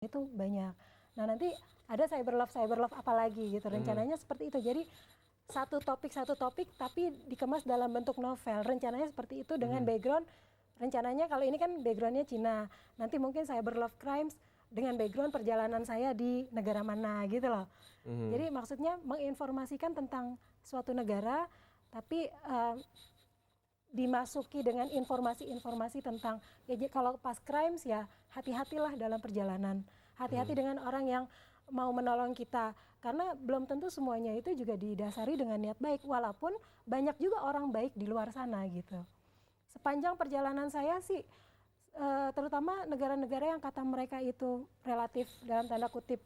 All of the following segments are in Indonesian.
itu banyak. Nah nanti ada cyber love apalagi gitu, rencananya seperti itu. Jadi satu topik tapi dikemas dalam bentuk novel, rencananya seperti itu dengan background, rencananya kalau ini kan backgroundnya Cina, nanti mungkin cyber love crimes dengan background perjalanan saya di negara mana gitu loh. Jadi maksudnya menginformasikan tentang suatu negara, tapi dimasuki dengan informasi-informasi tentang ya, kalau pas crimes ya hati-hatilah dalam perjalanan, hati-hati dengan orang yang mau menolong kita, karena belum tentu semuanya itu juga didasari dengan niat baik, walaupun banyak juga orang baik di luar sana gitu. Sepanjang perjalanan saya sih terutama negara-negara yang kata mereka itu relatif dalam tanda kutip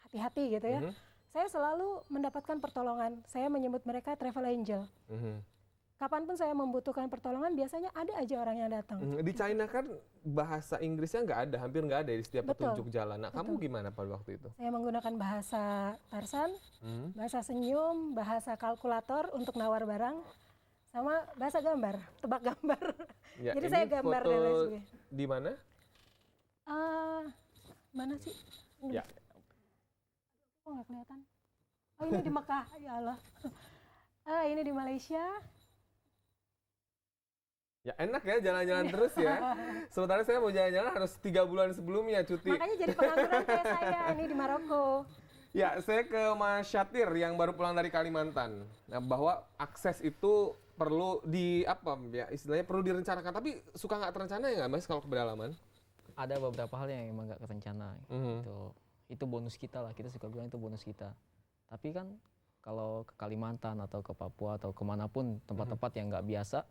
hati-hati gitu ya, saya selalu mendapatkan pertolongan. Saya menyebut mereka travel angel. Kapanpun saya membutuhkan pertolongan, biasanya ada aja orang yang datang. Di China kan bahasa Inggrisnya nggak ada, hampir nggak ada di setiap petunjuk jalan. Nah, kamu gimana pada waktu itu? Saya menggunakan bahasa Tarsan, bahasa senyum, bahasa kalkulator untuk nawar barang, sama bahasa gambar, tebak gambar. Ya, jadi saya gambar dan lain sebagainya. Di mana? Mana sih? Ya. Kok nggak kelihatan? Oh ini di Mekah, ya Allah. Ini di Malaysia. Ya enak ya jalan-jalan terus ya. Sementara saya mau jalan-jalan harus 3 bulan sebelumnya cuti. Makanya jadi pengangguran kayak saya ini di Maroko. Ya, saya ke Mas Syatir yang baru pulang dari Kalimantan. Nah, bahwa akses itu perlu istilahnya perlu direncanakan. Tapi suka nggak terencana ya nggak Mas kalau ke pedalaman? Ada beberapa hal yang emang nggak terencana. Itu bonus kita lah, kita suka bilang itu bonus kita. Tapi kan kalau ke Kalimantan atau ke Papua atau kemanapun tempat-tempat yang nggak biasa,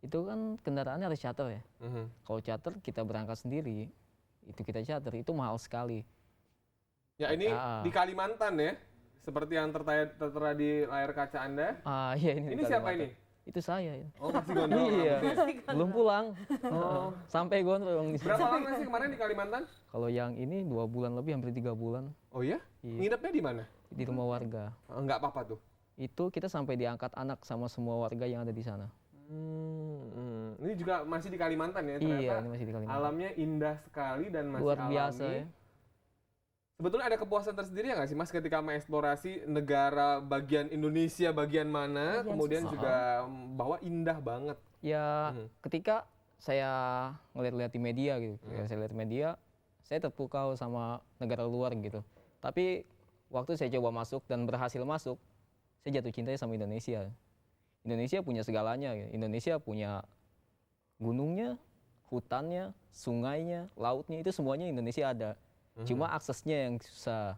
itu kan kendaraannya harus charter ya. Kalau charter kita berangkat sendiri, itu kita charter, itu mahal sekali. Ya ini di Kalimantan ya, seperti yang tertera di layar kaca Anda. Iya ini. Ini siapa ini? Itu saya. Ya. Oh masih gondrong. Iya, belum pulang. Sampai gondrong. Berapa lama sih kemarin di Kalimantan? Kalau yang ini 2 bulan lebih, hampir 3 bulan. Oh iya? Nginepnya di mana? Di rumah warga. Enggak apa-apa tuh? Itu kita sampai diangkat anak sama semua warga yang ada di sana. Ini juga masih di Kalimantan ya ternyata. Iya, ini masih di Kalimantan. Alamnya indah sekali dan masih luar biasa alami. Ya. Sebetulnya ada kepuasan tersendiri nggak sih Mas ketika mengeksplorasi negara bagian Indonesia bagian mana, kemudian juga bahwa indah banget. Ya ketika saya ngeliat-liat di media gitu, saya lihat media, saya terpukau sama negara luar gitu. Tapi waktu saya coba masuk dan berhasil masuk, saya jatuh cinta sama Indonesia. Indonesia punya segalanya, gitu. Indonesia punya gunungnya, hutannya, sungainya, lautnya, itu semuanya Indonesia ada. Cuma aksesnya yang susah.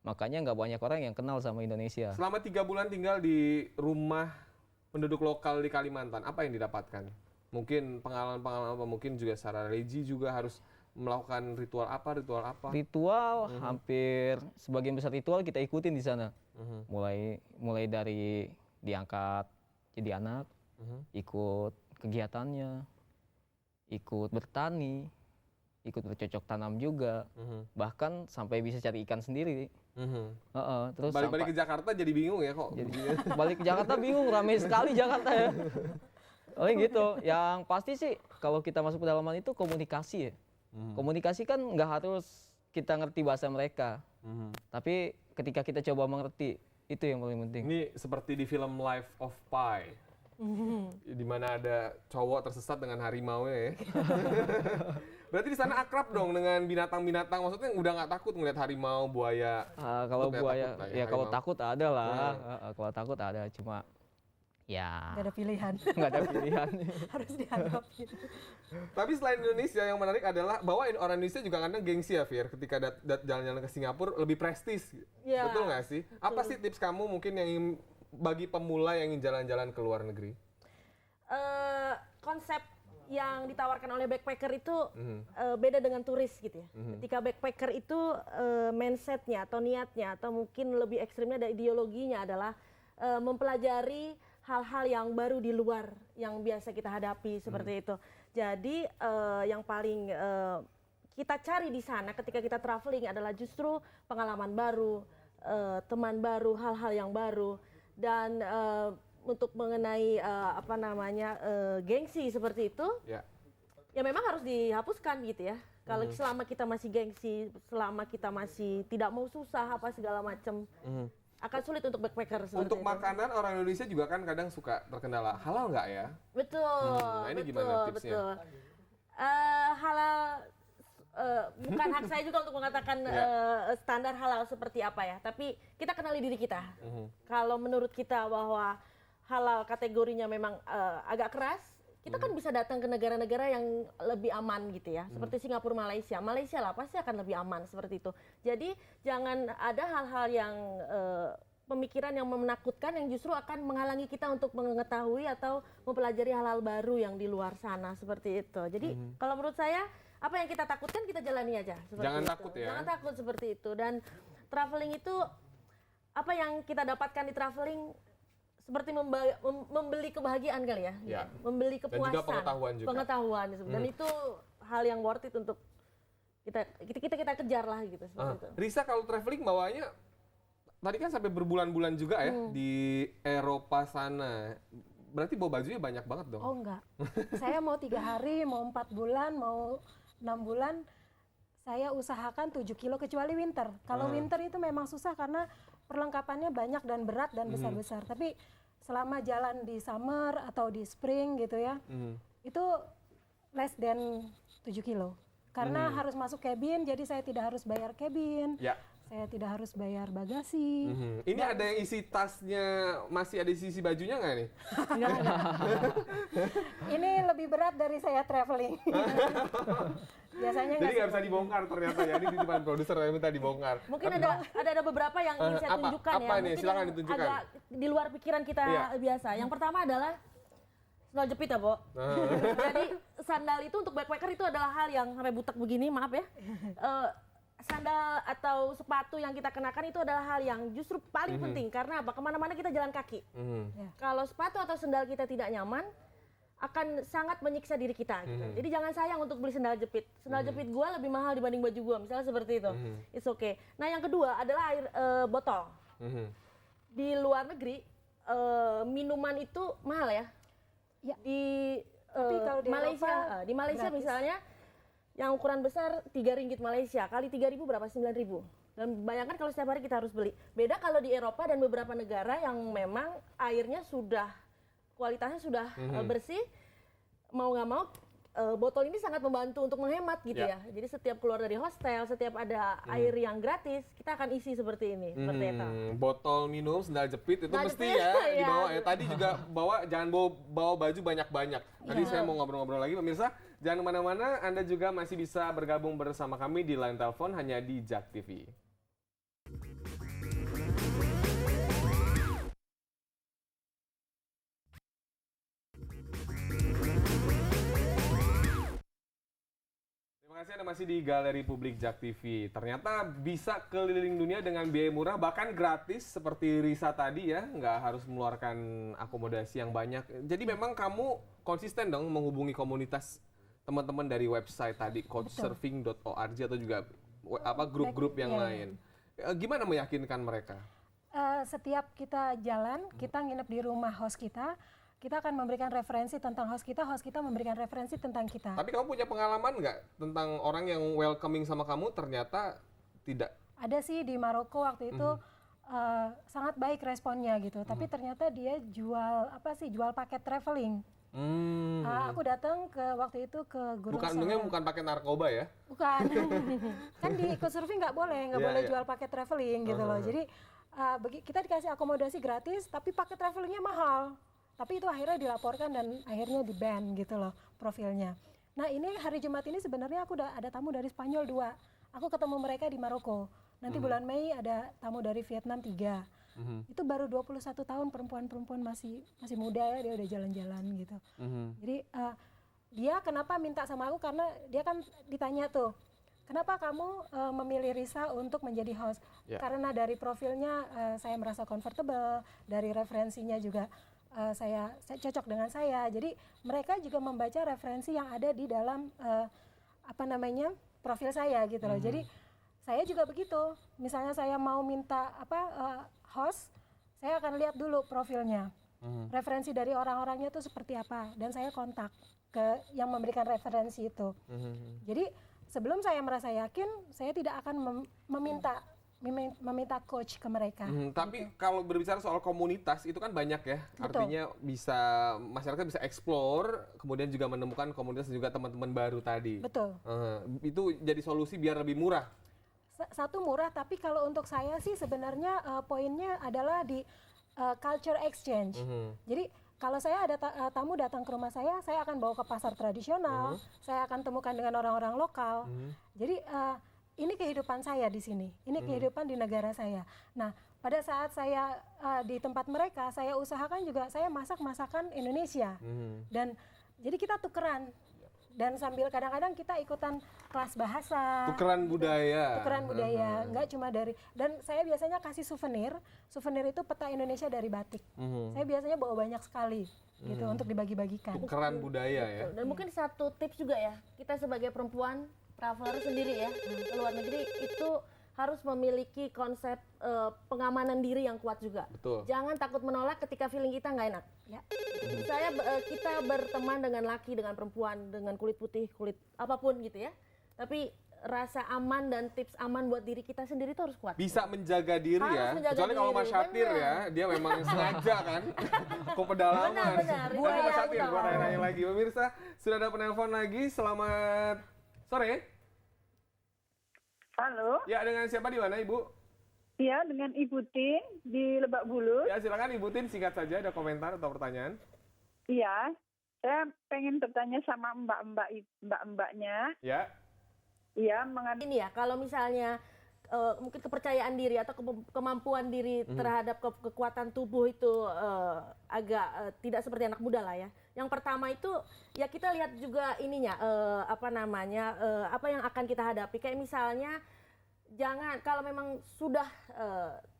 Makanya nggak banyak orang yang kenal sama Indonesia. Selama 3 bulan tinggal di rumah penduduk lokal di Kalimantan, apa yang didapatkan? Mungkin pengalaman-pengalaman apa? Mungkin juga secara religi juga harus melakukan ritual apa? Ritual hampir sebagian besar ritual kita ikutin di sana. Mulai dari diangkat jadi anak, ikut kegiatannya, ikut bertani, ikut bercocok tanam juga, bahkan sampai bisa cari ikan sendiri. Terus balik ke Jakarta jadi bingung ya kok. Balik ke Jakarta bingung, ramai sekali Jakarta ya. Oh gitu. Yang pasti sih kalau kita masuk pedalaman itu komunikasi ya. Komunikasi kan nggak harus kita ngerti bahasa mereka, tapi ketika kita coba mengerti, itu yang paling penting. Ini seperti di film Life of Pi. Di mana ada cowok tersesat dengan harimau ya. Berarti di sana akrab dong dengan binatang-binatang. Maksudnya udah nggak takut ngeliat harimau, buaya. Kalau buaya, ya kalau takut ada lah. Kalau takut ada, cuma ya. Nggak ada pilihan. Nggak ada pilihan. Harus dihadapi. Tapi selain Indonesia yang menarik adalah bahwa orang Indonesia juga kadang gengsi ya, Fir. Ketika jalan-jalan ke Singapura lebih prestis. Ya, betul nggak sih? Betul. Apa sih tips kamu mungkin yang bagi pemula yang ingin jalan-jalan ke luar negeri? Konsep yang ditawarkan oleh backpacker itu beda dengan turis gitu ya. Ketika backpacker itu mindsetnya atau niatnya atau mungkin lebih ekstrimnya dari ideologinya adalah mempelajari hal-hal yang baru di luar yang biasa kita hadapi seperti itu. Jadi yang paling kita cari di sana ketika kita traveling adalah justru pengalaman baru, teman baru, hal-hal yang baru. Dan untuk mengenai gengsi seperti itu, ya memang harus dihapuskan gitu ya. Kalau selama kita masih gengsi, selama kita masih tidak mau susah apa segala macam, akan sulit untuk backpacker seperti Untuk itu. makanan orang Indonesia juga kan kadang suka terkendala. Halal nggak ya? Betul. Nah, ini gimana tipsnya? Betul. Halal bukan hak saya juga untuk mengatakan standar halal seperti apa ya. Tapi kita kenali diri kita. Kalau menurut kita bahwa halal kategorinya memang agak keras, kita kan bisa datang ke negara-negara yang lebih aman gitu ya. Seperti Singapura, Malaysia. Malaysia lah pasti akan lebih aman seperti itu. Jadi jangan ada hal-hal yang pemikiran yang menakutkan yang justru akan menghalangi kita untuk mengetahui atau mempelajari hal-hal baru yang di luar sana seperti itu. Jadi kalau menurut saya apa yang kita takutkan kita jalani aja seperti Jangan itu. takut ya. Jangan takut seperti itu. Dan traveling itu apa yang kita dapatkan di traveling seperti membeli kebahagiaan kali ya. Ya. Membeli Dan kepuasan. juga pengetahuan juga. Pengetahuan. Dan itu hal yang worth it untuk kita kejar lah gitu seperti itu. Risa kalau traveling bawanya tadi kan sampai berbulan-bulan juga ya di Eropa sana. Berarti bawa bajunya banyak banget dong. Oh enggak, saya mau 3 hari, mau 4 bulan, mau 6 bulan, saya usahakan 7 kilo kecuali winter. Kalau winter itu memang susah karena perlengkapannya banyak dan berat dan besar-besar. Tapi selama jalan di summer atau di spring gitu ya, itu less than 7 kilo. Karena harus masuk cabin, jadi saya tidak harus bayar cabin. Ya. Saya tidak harus bayar bagasi. Ini ada yang isi tasnya, masih ada isi bajunya nggak nih? Ini lebih berat dari saya traveling. Biasanya Jadi nggak bisa dibongkar ternyata ya. Ini titipan produser yang minta dibongkar. Mungkin ada beberapa yang ingin saya Apa? tunjukkan Apa ya. nih? Mungkin Silakan yang ditunjukkan. agak di luar pikiran kita Iya. biasa. Yang pertama adalah sandal jepit ya, Bo. Jadi sandal itu untuk backpacker itu adalah hal yang sampai butek begini, maaf ya. Sandal atau sepatu yang kita kenakan itu adalah hal yang justru paling penting. Karena apa? Kemana-mana kita jalan kaki. Kalau sepatu atau sandal kita tidak nyaman, akan sangat menyiksa diri kita gitu. Jadi jangan sayang untuk beli sandal jepit. Sandal jepit gua lebih mahal dibanding baju gua, misalnya seperti itu. It's okay. Nah, yang kedua adalah air botol. Di luar negeri minuman itu mahal ya. Ya. Di Tapi kalau di Malaysia, Eropa di Malaysia gratis. misalnya yang ukuran besar 3 ringgit Malaysia kali 3.000 berapa? 9.000. Dan bayangkan kalau setiap hari kita harus beli. Beda kalau di Eropa dan beberapa negara yang memang airnya sudah kualitasnya sudah bersih, mau nggak mau botol ini sangat membantu untuk menghemat gitu ya. Jadi setiap keluar dari hostel, setiap ada air yang gratis, kita akan isi seperti ini, seperti itu. Botol minum, sendal jepit itu Sendal mesti jepit, ya iya. dibawa ya. Tadi juga jangan bawa baju banyak-banyak. Tadi saya mau ngobrol-ngobrol lagi pemirsa. Jangan kemana-mana, Anda juga masih bisa bergabung bersama kami di line telepon hanya di JAK TV. Terima kasih Anda masih di Galeri Publik JAK TV. Ternyata bisa keliling dunia dengan biaya murah, bahkan gratis seperti Risa tadi ya, nggak harus mengeluarkan akomodasi yang banyak. Jadi memang kamu konsisten dong menghubungi komunitas teman-teman dari website tadi, couchsurfing.org atau juga grup-grup yang lain. Gimana meyakinkan mereka? Setiap kita jalan, kita nginep di rumah host kita akan memberikan referensi tentang host kita memberikan referensi tentang kita. Tapi kamu punya pengalaman nggak tentang orang yang welcoming sama kamu ternyata tidak? Ada sih di Maroko waktu itu sangat baik responnya gitu. Tapi ternyata dia jual paket traveling. Aku datang waktu itu ke Gunung Salak. Bukan pakai narkoba ya? Bukan. Kan di couchsurfing nggak boleh jual paket traveling gitu loh. Jadi kita dikasih akomodasi gratis, tapi paket travelingnya mahal. Tapi itu akhirnya dilaporkan dan akhirnya di-ban gitu loh profilnya. Nah ini hari Jumat ini sebenarnya aku udah ada tamu dari Spanyol 2. Aku ketemu mereka di Maroko. Nanti bulan Mei ada tamu dari Vietnam 3. Itu baru 21 tahun, perempuan masih muda ya, dia udah jalan-jalan gitu. Jadi dia kenapa minta sama aku, karena dia kan ditanya tuh, kenapa kamu memilih Risa untuk menjadi host? Karena dari profilnya saya merasa comfortable, dari referensinya juga saya cocok dengan saya. Jadi mereka juga membaca referensi yang ada di dalam profil saya gitu loh. Jadi saya juga begitu. Misalnya saya mau minta host, saya akan lihat dulu profilnya. Referensi dari orang-orangnya itu seperti apa, dan saya kontak ke yang memberikan referensi itu. Jadi sebelum saya merasa yakin, saya tidak akan meminta coach ke mereka. Tapi kalau berbicara soal komunitas itu kan banyak ya, Betul. artinya masyarakat bisa explore, kemudian juga menemukan komunitas dan juga teman-teman baru tadi. Betul. Itu jadi solusi biar lebih murah. Satu murah, tapi kalau untuk saya sih sebenarnya poinnya adalah di culture exchange. Jadi kalau saya ada tamu datang ke rumah saya akan bawa ke pasar tradisional, saya akan temukan dengan orang-orang lokal. Jadi ini kehidupan saya di sini, ini kehidupan di negara saya. Nah, pada saat saya di tempat mereka, saya usahakan juga saya masak masakan Indonesia. Dan jadi kita tukeran. Dan sambil kadang-kadang kita ikutan kelas bahasa. Tukeran budaya. Tukeran budaya, nggak cuma dari, dan saya biasanya kasih souvenir itu peta Indonesia dari batik. Saya biasanya bawa banyak sekali gitu untuk dibagi-bagikan. Tukeran budaya ya. Dan mungkin satu tips juga ya, kita sebagai perempuan traveler sendiri ya ke luar negeri itu harus memiliki konsep pengamanan diri yang kuat juga. Betul. Jangan takut menolak ketika feeling kita nggak enak. Ya. Kita berteman dengan laki, dengan perempuan, dengan kulit putih, kulit apapun gitu ya. Tapi rasa aman dan tips aman buat diri kita sendiri itu harus kuat. Bisa menjaga diri Harus ya. menjaga Kecuali kalau diri, Mas Syatir benar. ya, dia memang sengaja kan ke pedalaman. Benar. Nanti Mas Syatir, gua tanya lagi. Pemirsa, sudah ada penelpon lagi. Selamat sore. Halo, Ya, dengan siapa di mana, Ibu? ya dengan Ibu Tin di Lebak Bulus. Ya, silakan Ibu Tin, singkat saja, ada komentar atau pertanyaan. Iya, saya pengen bertanya sama mbak-mbaknya. Ya. Iya, mengenai Ini ya, kalau misalnya mungkin kepercayaan diri atau kemampuan diri terhadap kekuatan tubuh itu agak tidak seperti anak muda lah ya. Yang pertama itu ya kita lihat juga ininya apa yang akan kita hadapi. Kayak misalnya jangan kalau memang sudah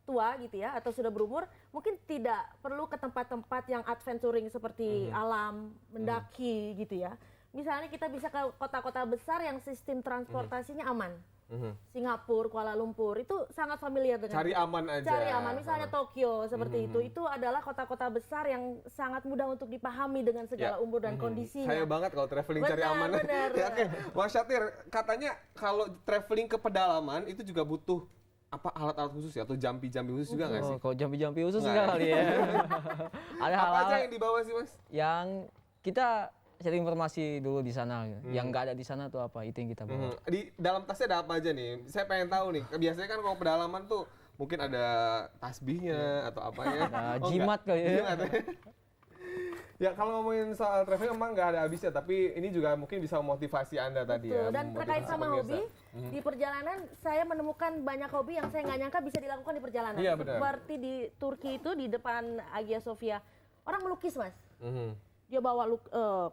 tua gitu ya atau sudah berumur, mungkin tidak perlu ke tempat-tempat yang adventuring seperti alam, mendaki gitu ya. Misalnya kita bisa ke kota-kota besar yang sistem transportasinya aman. Singapura, Kuala Lumpur itu sangat familiar dengan Cari aman aja. Cari aman, misalnya Tokyo seperti itu. Itu adalah kota-kota besar yang sangat mudah untuk dipahami dengan segala umur dan kondisinya. Saya banget kalau traveling cari Benar, aman. benar. Ya, oke, Mas Syatir, katanya kalau traveling ke pedalaman itu juga butuh alat-alat khusus ya atau jampi-jampi khusus juga nggak sih? Oh, kalau jampi-jampi khusus Nggak enggak ya? kali ya. Ada Apa hal-hal aja yang dibawa sih, Mas? yang kita cari informasi dulu di sana. Yang nggak ada di sana tuh apa? Itu yang kita bawa. Di dalam tasnya ada apa aja nih? Saya pengen tahu nih. Biasanya kan kalau pedalaman tuh mungkin ada tasbihnya atau apa ya? Ada jimat kali ya. Jimat. Ya kalau ngomongin soal traveling emang nggak ada habisnya, tapi ini juga mungkin bisa memotivasi Anda tadi ya. Betul. Dan terkait memotivasi sama pemirsa. hobi, di perjalanan saya menemukan banyak hobi yang saya nggak nyangka bisa dilakukan di perjalanan. Iya, benar. Seperti di Turki itu di depan Hagia Sophia, orang melukis Mas. Mhm. Dia bawa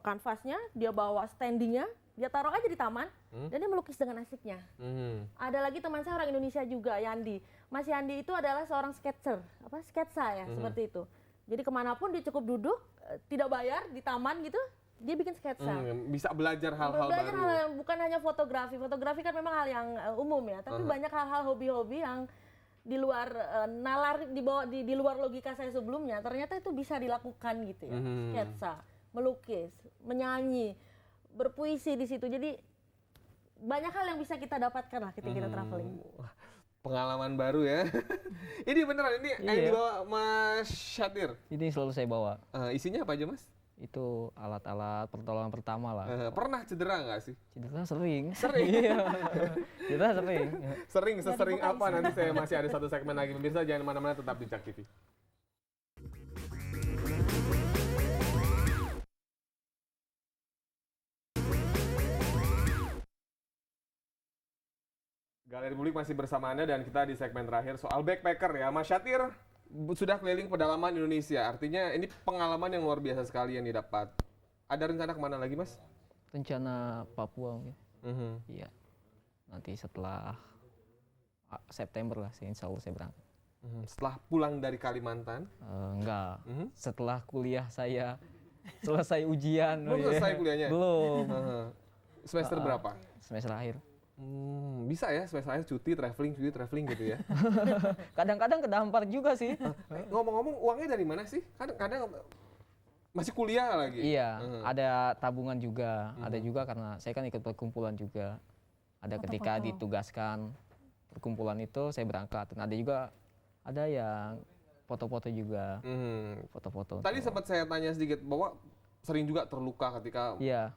kanvasnya, dia bawa standingnya, dia taruh aja di taman, dan dia melukis dengan asiknya. Mhm. Ada lagi teman saya orang Indonesia juga, Yandi. Mas Yandi itu adalah seorang sketsa ya, seperti itu. Jadi kemanapun dia cukup duduk, tidak bayar di taman gitu, dia bikin sketsa. Bisa belajar hal-hal Belajar baru. hal yang bukan hanya fotografi. Fotografi kan memang hal yang umum ya, tapi banyak hal-hal hobi-hobi yang di luar nalar di luar logika saya sebelumnya. Ternyata itu bisa dilakukan gitu ya. Sketsa, melukis, menyanyi, berpuisi di situ. Jadi banyak hal yang bisa kita dapatkan lah ketika kita traveling. Pengalaman baru ya. Ini beneran ini yang Iya. dibawa Mas Syatir. Ini selalu saya bawa. Isinya apa aja, Mas? Itu alat-alat pertolongan pertama lah. Pernah cedera nggak sih? Cedera sering. Sering? Iya. Cedera sering. Sesering apa? Nanti saya masih ada satu segmen lagi. Pemirsa jangan mana-mana, tetap di Jak TV. Galeri Publik masih bersama Anda dan kita di segmen terakhir soal backpacker ya. Mas Syatir sudah keliling pedalaman Indonesia. Artinya ini pengalaman yang luar biasa sekali yang didapat. Ada rencana kemana lagi, Mas? Rencana Papua mungkin. Iya. Nanti setelah September lah, insya Allah saya berangkat. Setelah pulang dari Kalimantan. Enggak. Setelah kuliah saya selesai ujian. Belum selesai kuliahnya? Belum. Semester berapa? Semester akhir. Bisa ya semester akhir cuti traveling gitu ya. Kadang-kadang kedampar juga sih. Ngomong-ngomong uangnya dari mana sih? Kadang masih kuliah lagi. Iya, ada tabungan juga. Ada juga karena saya kan ikut perkumpulan juga. Ada ketika Foto-foto. ditugaskan perkumpulan itu saya berangkat. Dan ada yang foto-foto juga, foto-foto. Tadi untuk- sempat saya tanya sedikit bahwa sering juga terluka ketika Iya,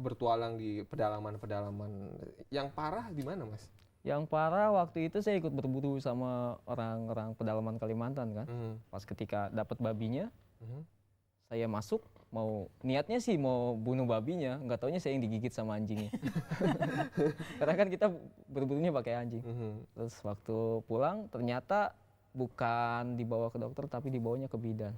bertualang di pedalaman-pedalaman. Yang parah di mana, Mas? yang parah waktu itu saya ikut berburu sama orang-orang pedalaman Kalimantan kan. Pas ketika dapat babinya, saya masuk niatnya sih mau bunuh babinya, nggak taunya saya yang digigit sama anjingnya. Karena kan kita berburunya pakai anjing. Terus waktu pulang ternyata bukan dibawa ke dokter tapi dibawanya ke bidan.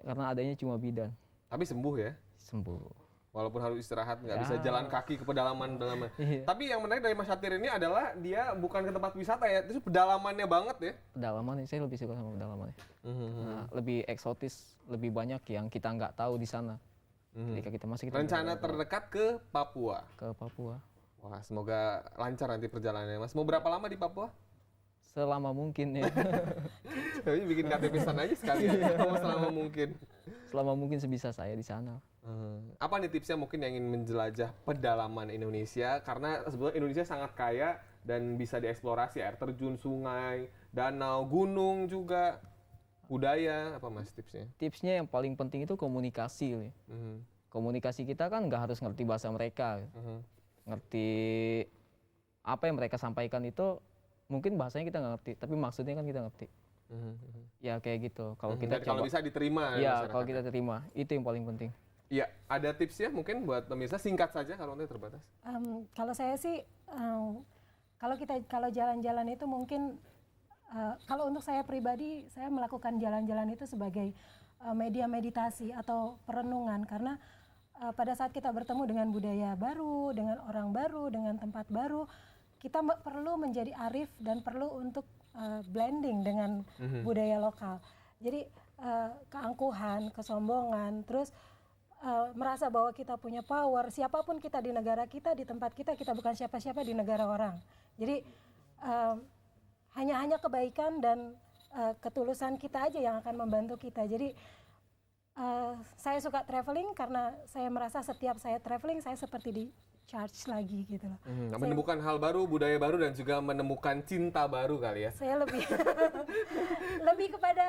Karena adanya cuma bidan. Tapi sembuh ya? Sembuh. Walaupun harus istirahat, nggak Ya. bisa jalan kaki ke pedalaman-pedalaman. Iya. Tapi yang menarik dari Mas Syatir ini adalah dia bukan ke tempat wisata ya, itu pedalamannya banget ya. Pedalaman saya lebih suka sama pedalaman. Nah, lebih eksotis, lebih banyak yang kita nggak tahu di sana. Ketika kita masih Rencana terdekat ke Papua. ke Papua. Wah, semoga lancar nanti perjalanannya, Mas. Mau berapa lama di Papua? Selama mungkin ya. Tapi bikin KTP sana aja sekali ya. Mau selama mungkin. Selama mungkin sebisa saya di sana. Apa nih tipsnya mungkin yang ingin menjelajah pedalaman Indonesia? Karena sebetulnya Indonesia sangat kaya dan bisa dieksplorasi, air terjun, sungai, danau, gunung juga, budaya. Apa Mas tipsnya? Tipsnya yang paling penting itu komunikasi. Komunikasi kita kan nggak harus ngerti bahasa mereka. Ngerti apa yang mereka sampaikan itu mungkin bahasanya kita nggak ngerti, tapi maksudnya kan kita ngerti. Ya kayak gitu. Kalau kita Dan kalau bisa diterima ya masyarakat. kalau kita terima, itu yang paling penting. Iya, ada tipsnya mungkin buat pemirsa singkat saja kalau nanti terbatas. Kalau saya sih, kalau jalan-jalan itu mungkin, kalau untuk saya pribadi, saya melakukan jalan-jalan itu sebagai media meditasi atau perenungan, karena pada saat kita bertemu dengan budaya baru, dengan orang baru, dengan tempat baru, kita perlu menjadi arif dan perlu untuk blending dengan budaya lokal. Jadi keangkuhan, kesombongan, terus merasa bahwa kita punya power, siapapun kita di negara kita, di tempat kita, kita bukan siapa-siapa di negara orang. Jadi hanya kebaikan dan ketulusan kita aja yang akan membantu kita. Jadi saya suka traveling karena saya merasa setiap saya traveling saya seperti di charge lagi gitu loh. Menemukan hal baru, budaya baru, dan juga menemukan cinta baru kali ya. Saya lebih lebih kepada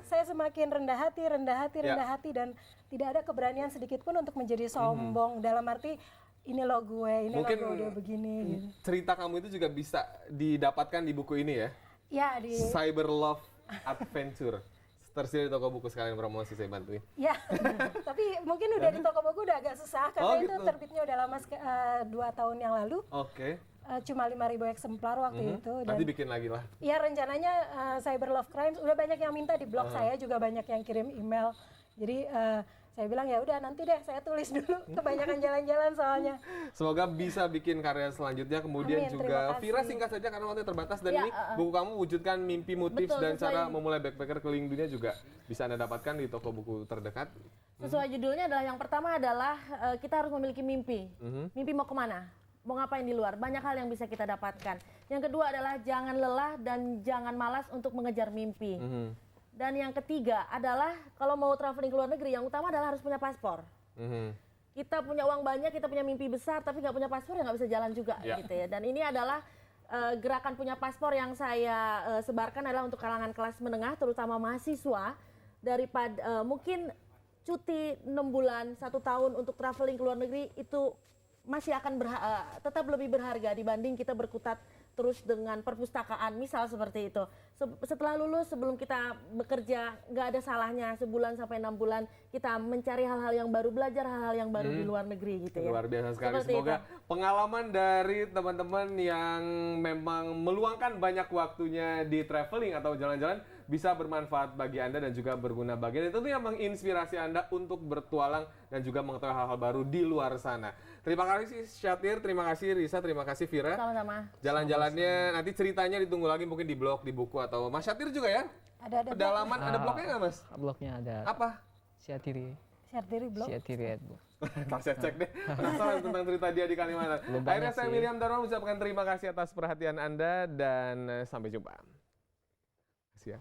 saya semakin rendah hati dan tidak ada keberanian sedikit pun untuk menjadi sombong dalam arti ini lo gue, ini Mungkin lo gue udah begini gitu. cerita kamu itu juga bisa didapatkan di buku ini ya. Ya di Cyber Love Adventure. Tersedia di toko buku, sekalian promosi saya bantuin. ya tapi mungkin udah di toko buku udah agak susah karena itu gitu. terbitnya udah lama 2 tahun yang lalu. Oke. Cuma 5.000 eksemplar waktu itu dan Nanti bikin lagi lah. ya rencananya Cyber Love Crimes udah banyak yang minta di blog saya, juga banyak yang kirim email. Jadi saya bilang ya udah nanti deh saya tulis dulu, kebanyakan jalan-jalan soalnya. Semoga bisa bikin karya selanjutnya. Kemudian Amin, juga terima kasih. Vira, singkat saja karena waktu terbatas, dan Ya, ini buku kamu wujudkan mimpimu, tips Betul, dan sesuai. cara memulai backpacker keliling dunia juga bisa Anda dapatkan di toko buku terdekat. Sesuai judulnya adalah yang pertama adalah kita harus memiliki mimpi. Mimpi mau kemana? Mau ngapain di luar? Banyak hal yang bisa kita dapatkan. Yang kedua adalah jangan lelah dan jangan malas untuk mengejar mimpi. Dan yang ketiga adalah kalau mau traveling ke luar negeri, yang utama adalah harus punya paspor. Kita punya uang banyak, kita punya mimpi besar, tapi nggak punya paspor ya nggak bisa jalan juga Ya. gitu ya. Dan ini adalah gerakan punya paspor yang saya sebarkan adalah untuk kalangan kelas menengah, terutama mahasiswa, daripada mungkin cuti 6 bulan, 1 tahun untuk traveling ke luar negeri itu masih akan tetap lebih berharga dibanding kita berkutat terus dengan perpustakaan, misal seperti itu. Setelah lulus, sebelum kita bekerja, nggak ada salahnya sebulan sampai 6 bulan kita mencari hal-hal yang baru, belajar hal-hal yang baru di luar negeri gitu ya. Luar biasa sekali. Seperti Semoga itu. pengalaman dari teman-teman yang memang meluangkan banyak waktunya di traveling atau jalan-jalan bisa bermanfaat bagi Anda dan juga berguna bagi Anda. Tentunya menginspirasi Anda untuk bertualang dan juga mengetahui hal-hal baru di luar sana. Terima kasih Syatir, terima kasih Risa, terima kasih Vira. Sama-sama. Jalan-jalannya nanti ceritanya ditunggu lagi mungkin di blog, di buku, atau Mas Syatir juga ya? Ada Pedalaman, ada blognya nggak Mas? Blognya ada Apa? Siatiri, share diri blog. Siatiri Adbo. Ntar saya cek deh, penasaran tentang cerita dia di Kalimantan. Belum Akhirnya banyak saya sih. Miriam Darmawan mengucapkan terima kasih atas perhatian Anda dan sampai jumpa. Terima kasih ya.